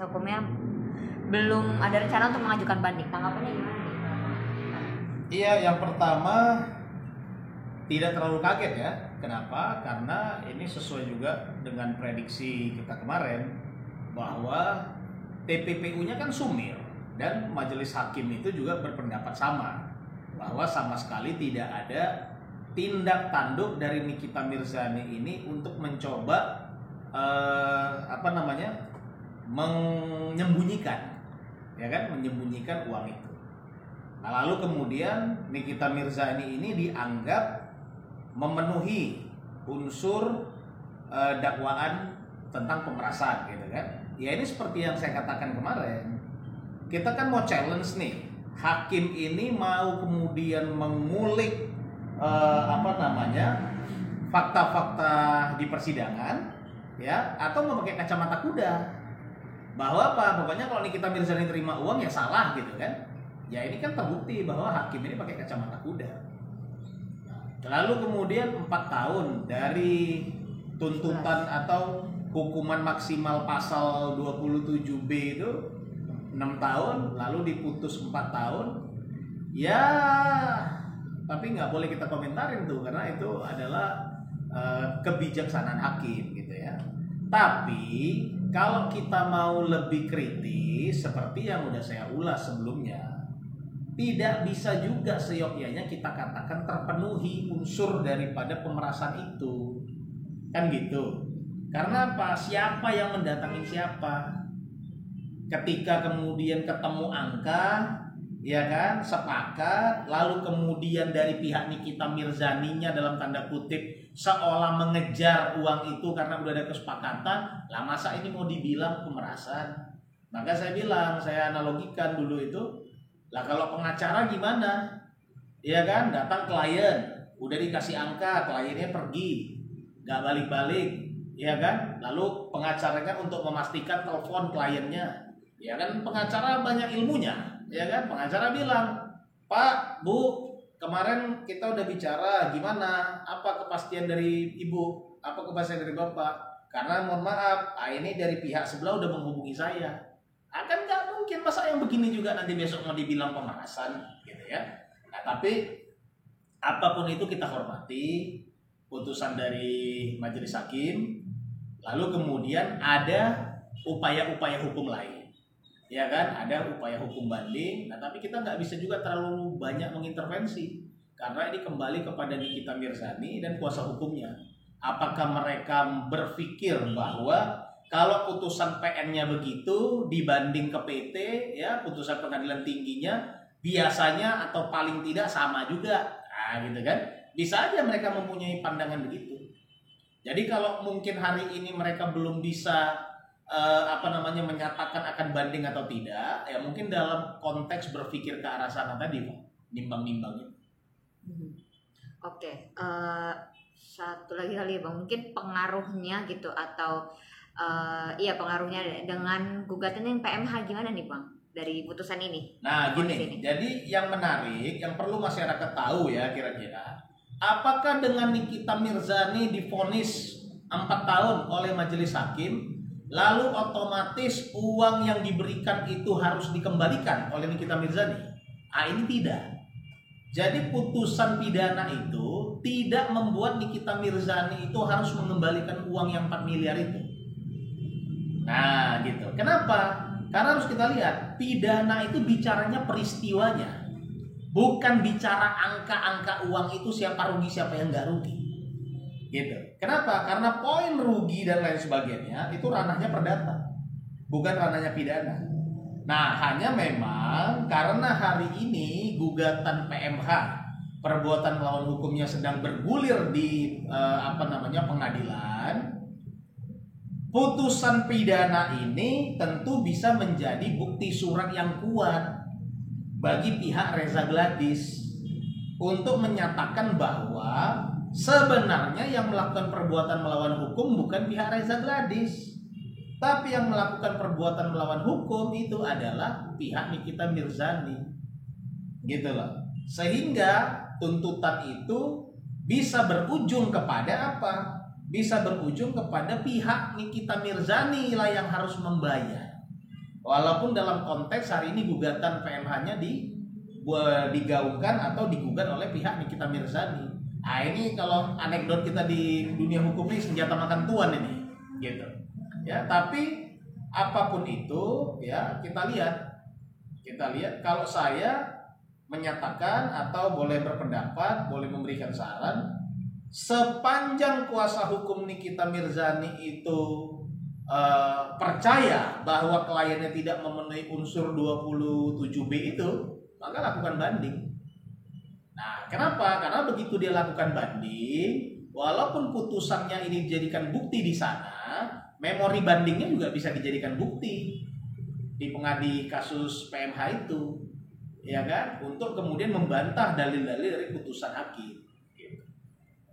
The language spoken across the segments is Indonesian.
kuasa hukumnya belum ada rencana untuk mengajukan banding. Tanggapannya gimana nih? Iya, yang pertama tidak terlalu kaget ya. Kenapa? Karena ini sesuai juga dengan prediksi kita kemarin bahwa TPPU-nya kan sumir dan majelis hakim itu juga berpendapat sama bahwa sama sekali tidak ada tindak tanduk dari Nikita Mirzani ini untuk mencoba menyembunyikan, ya kan, menyembunyikan uang itu. Nah, lalu kemudian Nikita Mirzani ini dianggap memenuhi unsur dakwaan tentang pemerasan, gitu kan? Ya ini seperti yang saya katakan kemarin, kita kan mau challenge nih, hakim ini mau kemudian mengulik fakta-fakta di persidangan, ya, atau mau pakai kacamata kuda bahwa pokoknya kalau Nikita Mirzani terima uang ya salah, gitu kan? Ya ini kan terbukti bahwa hakim ini pakai kacamata kuda. Lalu kemudian 4 tahun dari tuntutan atau hukuman maksimal pasal 27B itu 6 tahun, lalu diputus 4 tahun. Ya, tapi nggak boleh kita komentarin tuh karena itu adalah kebijaksanaan hakim, gitu ya. Tapi kalau kita mau lebih kritis, seperti yang udah saya ulas sebelumnya, tidak bisa juga seyogyanya kita katakan terpenuhi unsur daripada pemerasan itu, kan gitu. Karena apa? Siapa yang mendatangi siapa? Ketika kemudian ketemu angka, ya kan, sepakat, lalu kemudian dari pihak Nikita Mirzaninya dalam tanda kutip seolah mengejar uang itu karena udah ada kesepakatan, lah masa ini mau dibilang pemerasan? Maka saya bilang, saya analogikan dulu itu, lah kalau pengacara gimana? Ya kan, datang klien, udah dikasih angka, kliennya pergi, nggak balik-balik, ya kan? Lalu pengacaranya untuk memastikan telepon kliennya, ya kan, pengacara banyak ilmunya, ya kan? Pengacara bilang, Pak, Bu, kemarin kita udah bicara, gimana? Apa kepastian dari Ibu? Apa kepastian dari Bapak? Karena mohon maaf, ini dari pihak sebelah udah menghubungi saya. Akan nggak mungkin masa yang begini juga nanti besok mau dibilang pemerasan, gitu ya. Nah, tapi apapun itu kita hormati putusan dari majelis hakim. Lalu kemudian ada upaya-upaya hukum lain, ya kan? Ada upaya hukum banding. Nah, tapi kita nggak bisa juga terlalu banyak mengintervensi karena ini kembali kepada Nikita Mirzani dan kuasa hukumnya. Apakah mereka berpikir bahwa kalau putusan PN-nya begitu dibanding ke PT, ya, putusan pengadilan tingginya biasanya atau paling tidak sama juga, nah, gitu kan? Bisa aja mereka mempunyai pandangan begitu. Jadi kalau mungkin hari ini mereka belum bisa menyatakan akan banding atau tidak, ya mungkin dalam konteks berpikir ke arah sana tadi, Pak, nimbang-nimbangnya. Oke, satu lagi kali ya Bang, mungkin pengaruhnya gitu atau pengaruhnya dengan gugatan yang PMH gimana nih Bang dari putusan ini? Nah gini, jadi yang menarik, yang perlu masyarakat tahu ya kira-kira, apakah dengan Nikita Mirzani divonis 4 tahun oleh majelis hakim, lalu otomatis uang yang diberikan itu harus dikembalikan oleh Nikita Mirzani? Ini tidak. Jadi putusan pidana itu tidak membuat Nikita Mirzani itu harus mengembalikan uang yang 4 miliar itu. Nah gitu. Kenapa? Karena harus kita lihat, pidana itu bicaranya peristiwanya, bukan bicara angka-angka uang itu siapa rugi siapa yang nggak rugi, gitu. Kenapa? Karena poin rugi dan lain sebagainya itu ranahnya perdata, bukan ranahnya pidana. Nah hanya memang karena hari ini gugatan PMH, perbuatan melawan hukumnya, sedang bergulir di pengadilan. Putusan pidana ini tentu bisa menjadi bukti surat yang kuat bagi pihak Reza Gladys untuk menyatakan bahwa sebenarnya yang melakukan perbuatan melawan hukum bukan pihak Reza Gladys, tapi yang melakukan perbuatan melawan hukum itu adalah pihak Nikita Mirzani, gitu loh. Sehingga tuntutan itu bisa berujung kepada apa? Bisa berujung kepada pihak Nikita Mirzani lah yang harus membayar. Walaupun dalam konteks hari ini gugatan PMH-nya digaungkan atau digugat oleh pihak Nikita Mirzani. Nah ini kalau anekdot kita di dunia hukum ini senjata makan tuan ini, gitu. Ya, tapi apapun itu, ya kita lihat kalau saya menyatakan atau boleh berpendapat, boleh memberikan saran, sepanjang kuasa hukum Nikita Mirzani itu percaya bahwa kliennya tidak memenuhi unsur 27B itu, maka lakukan banding. Nah, kenapa? Karena begitu dia lakukan banding, walaupun putusannya ini dijadikan bukti di sana, memori bandingnya juga bisa dijadikan bukti di pengadi kasus PMH itu, ya kan? Untuk kemudian membantah dalil-dalil dari putusan hakim.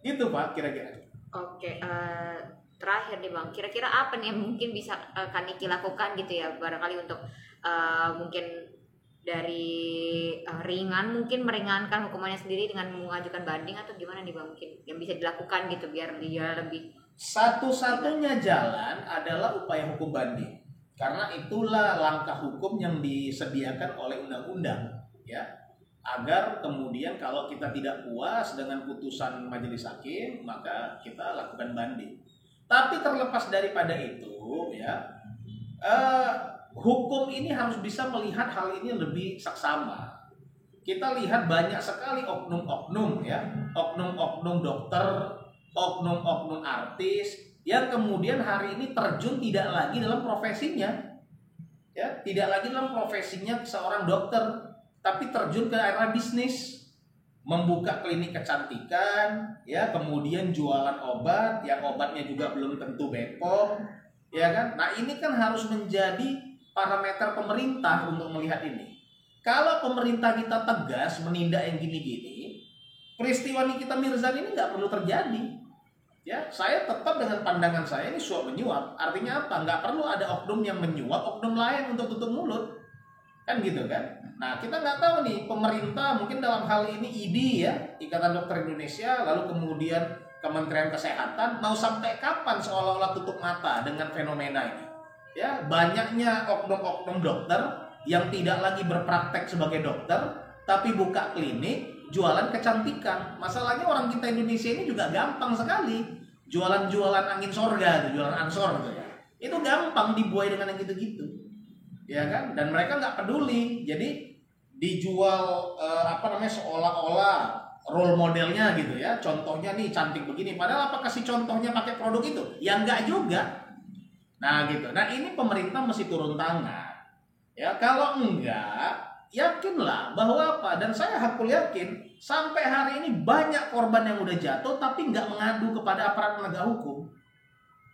Gitu Pak, kira-kira. Oke, terakhir nih Bang, kira-kira apa nih yang mungkin bisa Kaniki lakukan gitu ya, barangkali untuk mungkin dari ringan, mungkin meringankan hukumannya sendiri dengan mengajukan banding, atau gimana nih Bang, mungkin yang bisa dilakukan gitu biar dia lebih. Satu-satunya jalan adalah upaya hukum banding, karena itulah langkah hukum yang disediakan oleh undang-undang, ya, agar kemudian kalau kita tidak puas dengan putusan majelis hakim, maka kita lakukan banding. Tapi terlepas daripada itu, ya, hukum ini harus bisa melihat hal ini lebih seksama. Kita lihat banyak sekali oknum-oknum, ya, oknum-oknum dokter, oknum-oknum artis yang kemudian hari ini terjun tidak lagi dalam profesinya, ya, tidak lagi dalam profesinya seorang dokter, tapi terjun ke arah bisnis. Membuka klinik kecantikan, ya, kemudian jualan obat, yang obatnya juga belum tentu BPOM, ya kan? Nah ini kan harus menjadi parameter pemerintah untuk melihat ini. Kalau pemerintah kita tegas menindak yang gini-gini, peristiwa Nikita Mirzani ini nggak perlu terjadi. Ya, saya tetap dengan pandangan saya ini suap menyuap. Artinya apa? Nggak perlu ada oknum yang menyuap oknum lain untuk tutup mulut. Kan gitu kan? Nah kita nggak tahu nih, pemerintah mungkin dalam hal ini IDI, ya, Ikatan Dokter Indonesia, lalu kemudian Kementerian Kesehatan mau sampai kapan seolah-olah tutup mata dengan fenomena ini? Ya, banyaknya oknum-oknum dokter yang tidak lagi berpraktek sebagai dokter, tapi buka klinik, jualan kecantikan. Masalahnya orang kita Indonesia ini juga gampang sekali jualan-jualan angin sorga, jualan ansor gitu ya. Itu gampang dibuai dengan yang gitu-gitu. Ya kan, dan mereka nggak peduli, jadi dijual seolah-olah role modelnya gitu ya, contohnya nih cantik begini, padahal apa kasih contohnya pakai produk itu? Ya nggak juga. Nah gitu, nah ini pemerintah mesti turun tangan, ya, kalau enggak, yakinlah bahwa apa, dan saya hakul yakin sampai hari ini banyak korban yang udah jatuh tapi nggak mengadu kepada aparat penegak hukum,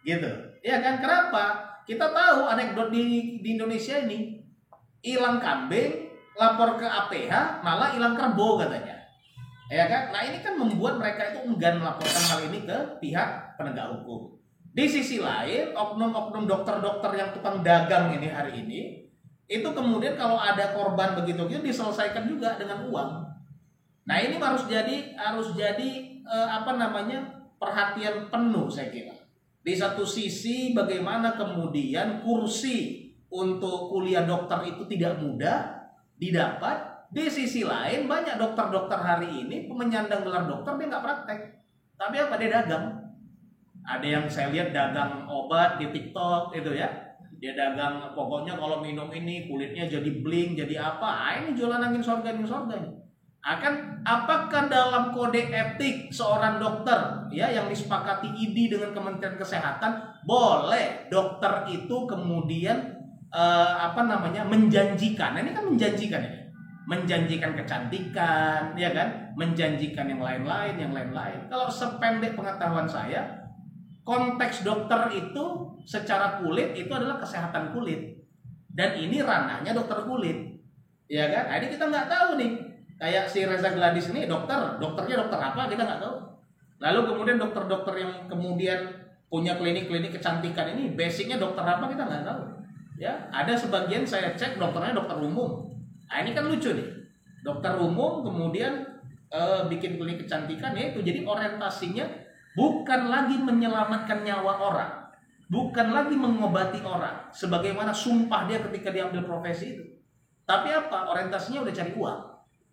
gitu, ya kan? Kenapa? Kita tahu anekdot di Indonesia ini, hilang kambing, lapor ke APH, malah hilang kerbau katanya. Ya kan? Nah ini kan membuat mereka itu enggan melaporkan hal ini ke pihak penegak hukum. Di sisi lain, oknum-oknum dokter-dokter yang tukang dagang ini hari ini, itu kemudian kalau ada korban begitu-gitu diselesaikan juga dengan uang. Nah ini harus jadi perhatian penuh saya kira. Di satu sisi bagaimana kemudian kursi untuk kuliah dokter itu tidak mudah didapat. Di sisi lain banyak dokter-dokter hari ini menyandang gelar dokter dia nggak praktek. Tapi apa, dia dagang. Ada yang saya lihat dagang obat di TikTok itu ya. Dia dagang pokoknya kalau minum ini kulitnya jadi bling, jadi apa. Ini jualan angin sorga. Apakah dalam kode etik seorang dokter, ya, yang disepakati IDI dengan Kementerian Kesehatan, boleh dokter itu kemudian menjanjikan? Ini kan menjanjikan kecantikan, ya kan, menjanjikan yang lain-lain. Kalau sependek pengetahuan saya, konteks dokter itu secara kulit itu adalah kesehatan kulit, dan ini ranahnya dokter kulit, ya kan? Nah, ini kita nggak tahu nih. Kayak si Reza Gladys ini dokternya dokter apa kita nggak tahu. Lalu kemudian dokter-dokter yang kemudian punya klinik-klinik kecantikan ini basicnya dokter apa kita nggak tahu. Ya, ada sebagian saya cek dokternya dokter umum. Nah ini kan lucu nih, dokter umum kemudian bikin klinik kecantikan, ya itu jadi orientasinya bukan lagi menyelamatkan nyawa orang, bukan lagi mengobati orang sebagaimana sumpah dia ketika diambil profesi itu. Tapi apa? Orientasinya udah cari uang.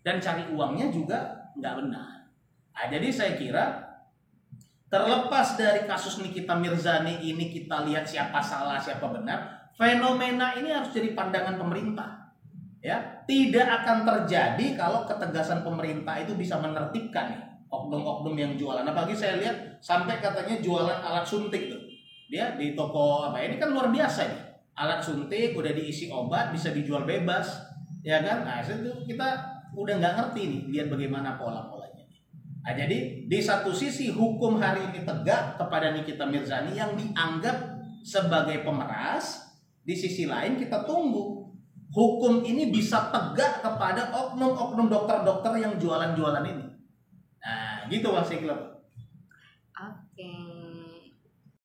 Dan cari uangnya juga nggak benar. Nah, jadi saya kira terlepas dari kasus Nikita Mirzani ini kita lihat siapa salah siapa benar, fenomena ini harus jadi pandangan pemerintah. Ya, tidak akan terjadi kalau ketegasan pemerintah itu bisa menertibkan nih oknum-oknum yang jualan. Apalagi saya lihat sampai katanya jualan alat suntik tuh. Dia di toko apa ini kan luar biasa nih. Alat suntik udah diisi obat bisa dijual bebas, ya kan? Nah, itu kita udah nggak ngerti nih lihat bagaimana pola-polanya. Nah, jadi di satu sisi hukum hari ini tegak kepada Nikita Mirzani yang dianggap sebagai pemeras, di sisi lain kita tunggu hukum ini bisa tegak kepada oknum-oknum dokter-dokter yang jualan-jualan ini. Nah, gitu Mas Iqbal. Oke.